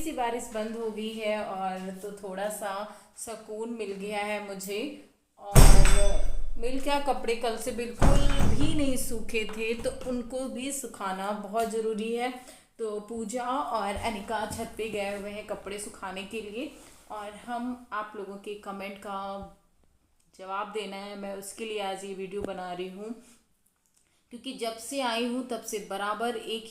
सी बारिश बंद हो गई है और तो थोड़ा सा सुकून मिल गया है मुझे। और मिल क्या, कपड़े कल से बिल्कुल भी नहीं सूखे थे तो उनको भी सुखाना बहुत ज़रूरी है। तो पूजा और अनिका छत पे गए हुए हैं कपड़े सुखाने के लिए, और हम आप लोगों के कमेंट का जवाब देना है, मैं उसके लिए आज ये वीडियो बना रही हूँ। क्योंकि जब से आई हूँ तब से बराबर एक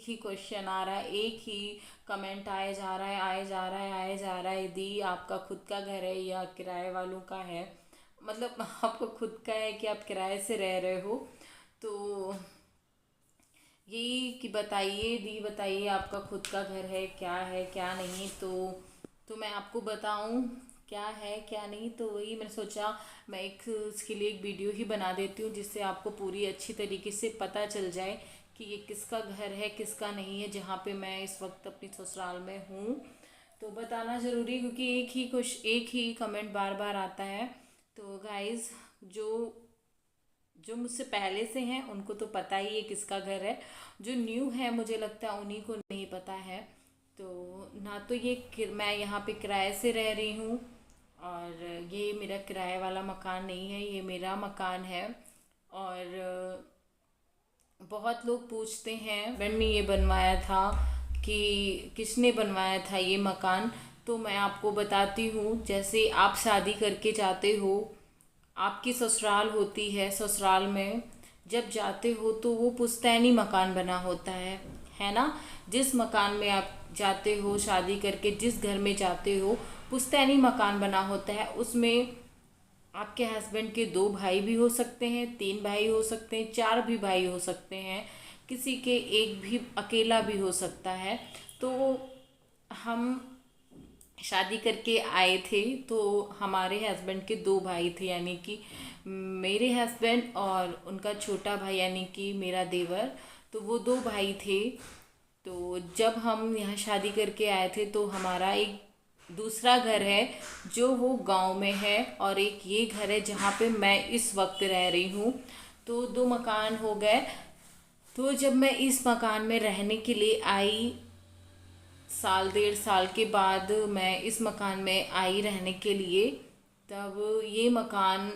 ही क्वेश्चन आ रहा है, एक ही कमेंट आए जा रहा है, आए जा रहा है, आए जा रहा है। दी, आपका खुद का घर है या किराए वालों का है? मतलब आपको खुद का है कि आप किराए से रह रहे हो? तो यही कि बताइए दी, बताइए आपका खुद का घर है क्या नहीं। तो मैं आपको बताऊं क्या है क्या नहीं। तो वही मैंने सोचा मैं इसके लिए एक वीडियो ही बना देती हूँ, जिससे आपको पूरी अच्छी तरीके से पता चल जाए कि ये किसका घर है किसका नहीं है, जहाँ पे मैं इस वक्त अपनी ससुराल में हूँ। तो बताना ज़रूरी है, क्योंकि एक ही कमेंट बार बार आता है। तो गाइज़, जो जो मुझसे पहले से हैं उनको तो पता ही है किसका घर है। जो न्यू है मुझे लगता है उन्हीं को नहीं पता है। तो ना तो मैं यहाँ पे किराए से रह रही हूँ, और ये मेरा किराए वाला मकान नहीं है, ये मेरा मकान है। और बहुत लोग पूछते हैं हस्बैंड ने ये बनवाया था कि किसने बनवाया था ये मकान। तो मैं आपको बताती हूँ, जैसे आप शादी करके जाते हो, आपकी ससुराल होती है, ससुराल में जब जाते हो तो वो पुश्तैनी मकान बना होता है ना। जिस मकान में आप जाते हो शादी करके, जिस घर में जाते हो, पुश्तैनी मकान बना होता है। उसमें आपके हस्बैंड के 2 भाई भी हो सकते हैं, 3 भाई हो सकते हैं, 4 भी भाई हो सकते हैं, किसी के एक भी अकेला भी हो सकता है। तो हम शादी करके आए थे तो हमारे हस्बैंड के 2 भाई थे, यानी कि मेरे हस्बैंड और उनका छोटा भाई यानी कि मेरा देवर। तो वो 2 भाई थे। तो जब हम यहाँ शादी करके आए थे तो हमारा एक दूसरा घर है जो वो गांव में है, और एक ये घर है जहाँ पे मैं इस वक्त रह रही हूँ। तो 2 मकान हो गए। तो जब मैं इस मकान में रहने के लिए आई, साल 1.5 साल के बाद मैं इस मकान में आई रहने के लिए, तब ये मकान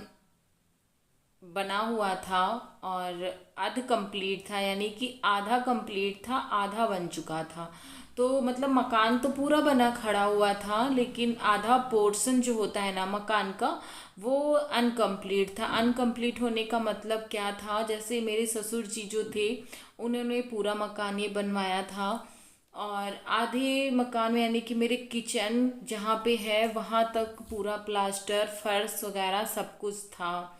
बना हुआ था और अर्ध कंप्लीट था, यानी कि आधा कंप्लीट था आधा बन चुका था। तो मतलब मकान तो पूरा बना खड़ा हुआ था, लेकिन आधा पोर्शन जो होता है ना मकान का, वो अनकम्प्लीट था। अनकम्प्लीट होने का मतलब क्या था, जैसे मेरे ससुर जी जो थे उन्होंने पूरा मकान ये बनवाया था, और आधे मकान में यानी कि मेरे किचन जहाँ पे है वहाँ तक पूरा प्लास्टर फर्श वगैरह सब कुछ था।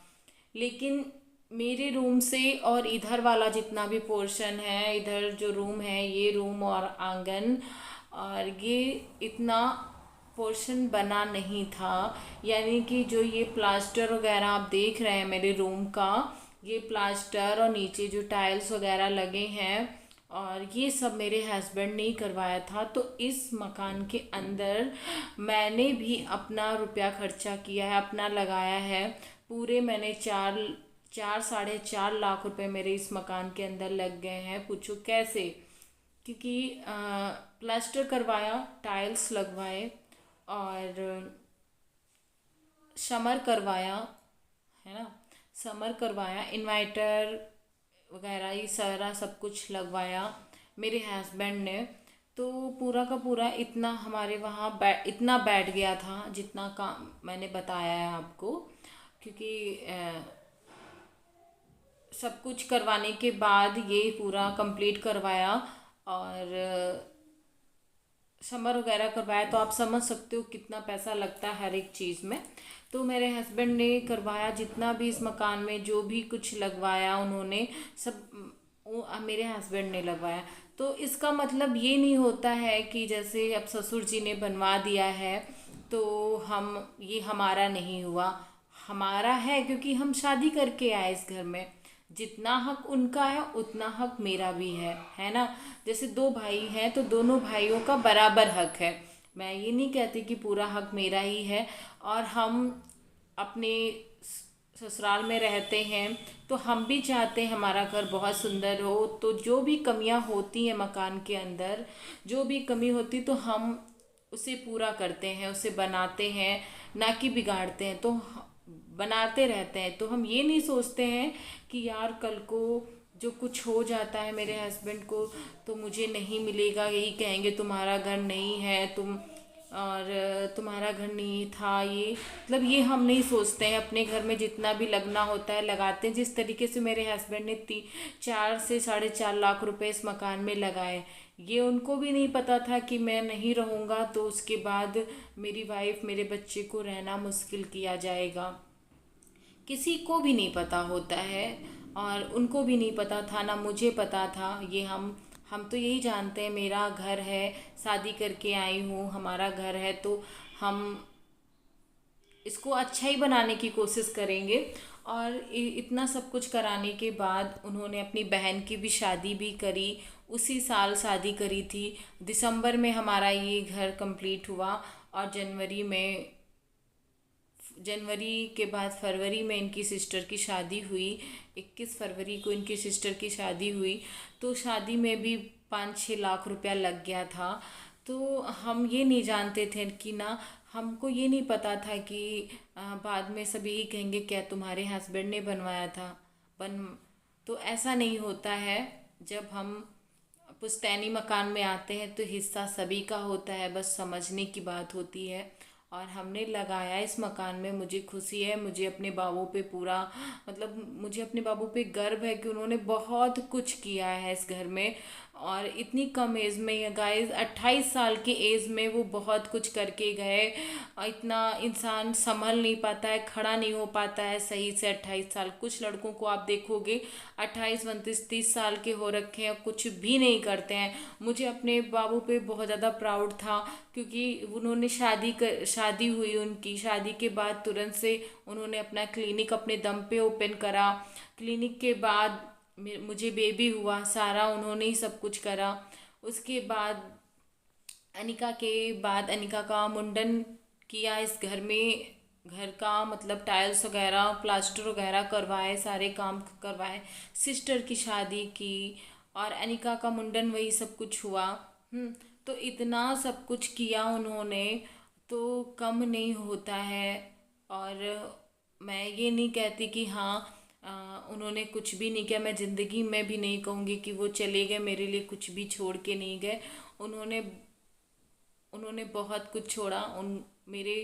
लेकिन मेरे रूम से और इधर वाला जितना भी पोर्शन है, इधर जो रूम है, ये रूम और आंगन, और ये इतना पोर्शन बना नहीं था। यानी कि जो ये प्लास्टर वगैरह आप देख रहे हैं मेरे रूम का, ये प्लास्टर और नीचे जो टाइल्स वगैरह लगे हैं, और ये सब मेरे हस्बैंड ने ही करवाया था। तो इस मकान के अंदर मैंने भी अपना रुपया खर्चा किया है, अपना लगाया है। पूरे मैंने 4 4 साढ़े 4 लाख रुपए मेरे इस मकान के अंदर लग गए हैं। पूछो कैसे? क्योंकि प्लास्टर करवाया, टाइल्स लगवाए, और समर करवाया, है ना, समर करवाया, इन्वर्टर वगैरह ये सारा सब कुछ लगवाया मेरे हस्बैंड ने। तो पूरा का पूरा इतना हमारे वहाँ इतना बैठ गया था जितना काम मैंने बताया है आपको। क्योंकि सब कुछ करवाने के बाद ये पूरा कंप्लीट करवाया, और समर वगैरह करवाया, तो आप समझ सकते हो कितना पैसा लगता है हर एक चीज़ में। तो मेरे हस्बैंड ने करवाया जितना भी इस मकान में जो भी कुछ लगवाया, उन्होंने सब मेरे हस्बैंड ने लगवाया। तो इसका मतलब ये नहीं होता है कि जैसे अब ससुर जी ने बनवा दिया है तो हम ये हमारा नहीं हुआ। हमारा है, क्योंकि हम शादी करके आए इस घर में। जितना हक उनका है उतना हक मेरा भी है ना। जैसे 2 भाई हैं तो दोनों भाइयों का बराबर हक है। मैं ये नहीं कहती कि पूरा हक मेरा ही है। और हम अपने ससुराल में रहते हैं तो हम भी चाहते हैं हमारा घर बहुत सुंदर हो। तो जो भी कमियां होती हैं मकान के अंदर, जो भी कमी होती तो हम उसे पूरा करते हैं, उसे बनाते हैं, ना कि बिगाड़ते हैं। तो बनाते रहते हैं। तो हम ये नहीं सोचते हैं कि यार कल को जो कुछ हो जाता है मेरे हस्बैंड को तो मुझे नहीं मिलेगा, यही कहेंगे तुम्हारा घर नहीं है, और तुम्हारा घर नहीं था। ये मतलब ये हम नहीं सोचते हैं। अपने घर में जितना भी लगना होता है लगाते हैं। जिस तरीके से मेरे हस्बैंड ने 4 से 4.5 लाख रुपए इस मकान में लगाए, ये उनको भी नहीं पता था कि मैं नहीं रहूँगा तो उसके बाद मेरी वाइफ मेरे बच्चे को रहना मुश्किल किया जाएगा। किसी को भी नहीं पता होता है, और उनको भी नहीं पता था, ना मुझे पता था। ये हम तो यही जानते हैं मेरा घर है, शादी करके आई हूँ, हमारा घर है, तो हम इसको अच्छा ही बनाने की कोशिश करेंगे। और इतना सब कुछ कराने के बाद उन्होंने अपनी बहन की भी शादी भी करी। उसी साल शादी करी थी। दिसंबर में हमारा ये घर कंप्लीट हुआ, और जनवरी के बाद फरवरी में इनकी सिस्टर की शादी हुई। 21 फरवरी को इनकी सिस्टर की शादी हुई। तो शादी में भी 5-6 लाख रुपया लग गया था। तो हम ये नहीं जानते थे कि ना, हमको ये नहीं पता था कि बाद में सब यही कहेंगे क्या तुम्हारे हस्बैंड ने बनवाया था। बन तो ऐसा नहीं होता है। जब हम पुश्तैनी मकान में आते हैं तो हिस्सा सभी का होता है, बस समझने की बात होती है। और हमने लगाया इस मकान में, मुझे खुशी है, मुझे अपने बाबू पे पूरा, मतलब मुझे अपने बाबू पे गर्व है कि उन्होंने बहुत कुछ किया है इस घर में। और इतनी कम एज में, गाइस 28 साल की एज में वो बहुत कुछ करके गए। और इतना इंसान संभल नहीं पाता है, खड़ा नहीं हो पाता है सही से 28 साल। कुछ लड़कों को आप देखोगे 28, 29, 30 साल के हो रखे हैं, कुछ भी नहीं करते हैं। मुझे अपने बाबू पे बहुत ज़्यादा प्राउड था, क्योंकि उन्होंने शादी हुई, उनकी शादी के बाद तुरंत से उन्होंने अपना क्लिनिक अपने दम पे ओपन करा। क्लिनिक के बाद मुझे बेबी हुआ, सारा उन्होंने ही सब कुछ करा। उसके बाद अनिका का मुंडन किया इस घर में। घर का मतलब टाइल्स वगैरह, प्लास्टर वगैरह करवाए, सारे काम करवाए। सिस्टर की शादी की, और अनिका का मुंडन, वही सब कुछ हुआ। तो इतना सब कुछ किया उन्होंने, तो कम नहीं होता है। और मैं ये नहीं कहती कि हाँ उन्होंने कुछ भी नहीं किया। मैं ज़िंदगी में भी नहीं कहूँगी कि वो चले गए, मेरे लिए कुछ भी छोड़ के नहीं गए। उन्होंने उन्होंने बहुत कुछ छोड़ा। उन मेरे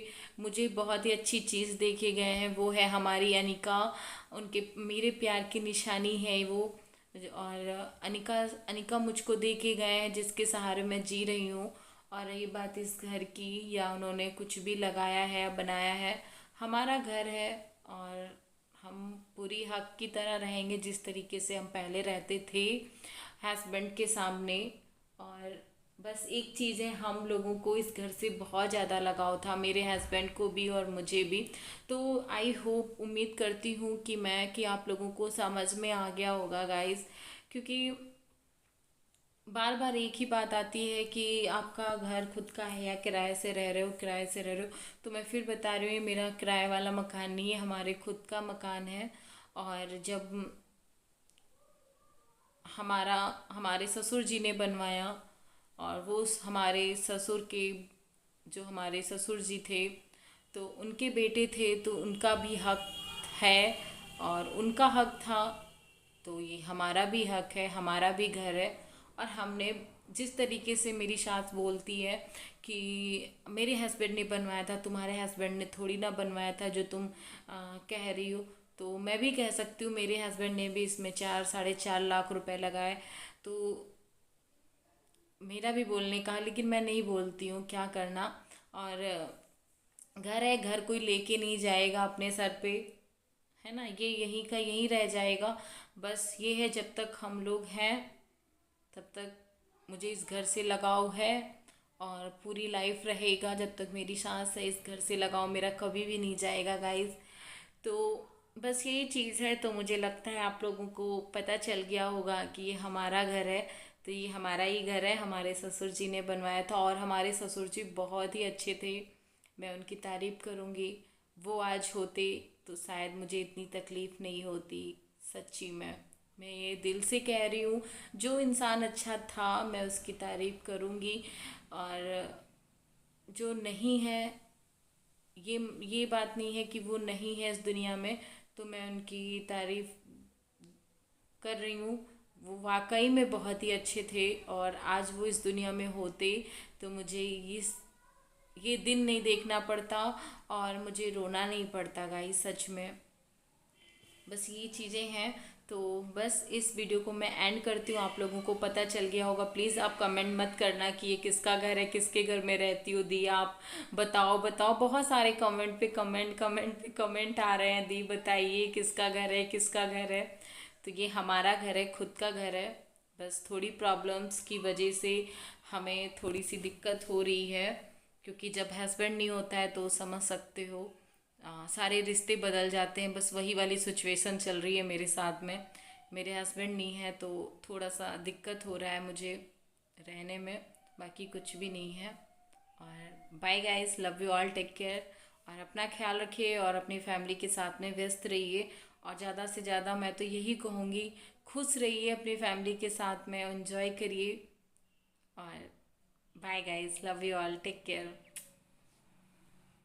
मुझे बहुत ही अच्छी चीज़ दे के गए हैं, वो है हमारी अनिका। उनके मेरे प्यार की निशानी है वो। और अनिका अनिका मुझको दे के गए हैं, जिसके सहारे मैं जी रही हूँ। और रही बात इस घर की, या उन्होंने कुछ भी लगाया है, बनाया है, हमारा घर है। और हम पूरी हक की तरह रहेंगे जिस तरीके से हम पहले रहते थे हस्बैंड के सामने। और बस एक चीज़ है, हम लोगों को इस घर से बहुत ज़्यादा लगाव था, मेरे हस्बैंड को भी और मुझे भी। तो आई होप, उम्मीद करती हूँ कि आप लोगों को समझ में आ गया होगा गाइस। क्योंकि बार बार एक ही बात आती है कि आपका घर खुद का है या किराए से रह रहे हो, किराए से रह रहे हो। तो मैं फिर बता रही हूँ, ये मेरा किराए वाला मकान नहीं है, हमारे खुद का मकान है। और जब हमारा हमारे ससुर जी ने बनवाया, और वो हमारे ससुर जी थे, तो उनके बेटे थे, तो उनका भी हक है। और उनका हक था, तो ये हमारा भी हक है, हमारा भी घर है। और हमने जिस तरीके से, मेरी सास बोलती है कि मेरे हस्बैंड ने बनवाया था, तुम्हारे हस्बैंड ने थोड़ी ना बनवाया था जो तुम कह रही हो। तो मैं भी कह सकती हूँ मेरे हस्बैंड ने भी इसमें 4-4.5 लाख रुपए लगाए। तो मेरा भी बोलने का, लेकिन मैं नहीं बोलती हूँ, क्या करना। और घर है, घर कोई लेके नहीं जाएगा अपने सर पे, है ना, ये यहीं का यहीं रह जाएगा। बस ये है, जब तक हम लोग हैं तब तक मुझे इस घर से लगाव है। और पूरी लाइफ रहेगा जब तक मेरी सांस है, इस घर से लगाव मेरा कभी भी नहीं जाएगा गाइस। तो बस यही चीज़ है। तो मुझे लगता है आप लोगों को पता चल गया होगा कि ये हमारा घर है। तो ये हमारा ही घर है, हमारे ससुर जी ने बनवाया था। और हमारे ससुर जी बहुत ही अच्छे थे, मैं उनकी तारीफ़ करूँगी। वो आज होते तो शायद मुझे इतनी तकलीफ़ नहीं होती। सच्ची में मैं ये दिल से कह रही हूँ। जो इंसान अच्छा था मैं उसकी तारीफ़ करूँगी, और जो नहीं है, ये बात नहीं है कि वो नहीं है इस दुनिया में, तो मैं उनकी तारीफ़ कर रही हूँ। वो वाकई में बहुत ही अच्छे थे, और आज वो इस दुनिया में होते तो मुझे ये दिन नहीं देखना पड़ता, और मुझे रोना नहीं पड़ता गाइस, सच में। बस ये चीज़ें हैं। तो बस इस वीडियो को मैं एंड करती हूँ। आप लोगों को पता चल गया होगा। प्लीज़ आप कमेंट मत करना कि ये किसका घर है, किसके घर में रहती हो दी आप, बताओ बताओ। बहुत सारे कमेंट आ रहे हैं, दी बताइए किसका घर है, किसका घर है। तो ये हमारा घर है, खुद का घर है। बस थोड़ी प्रॉब्लम्स की वजह से हमें थोड़ी सी दिक्कत हो रही है, क्योंकि जब हस्बैंड नहीं होता है तो समझ सकते हो, सारे रिश्ते बदल जाते हैं। बस वही वाली सिचुएशन चल रही है मेरे साथ में। मेरे हस्बैंड नहीं है तो थोड़ा सा दिक्कत हो रहा है मुझे रहने में, बाकी कुछ भी नहीं है। और bye guys, love you all, take care, और अपना ख्याल रखिए और अपनी फैमिली के साथ में व्यस्त रहिए। और ज़्यादा से ज़्यादा मैं तो यही कहूँगी, खुश रहिए अपनी फैमिली के साथ में, एंजॉय करिए। और bye guys, love you all, take care.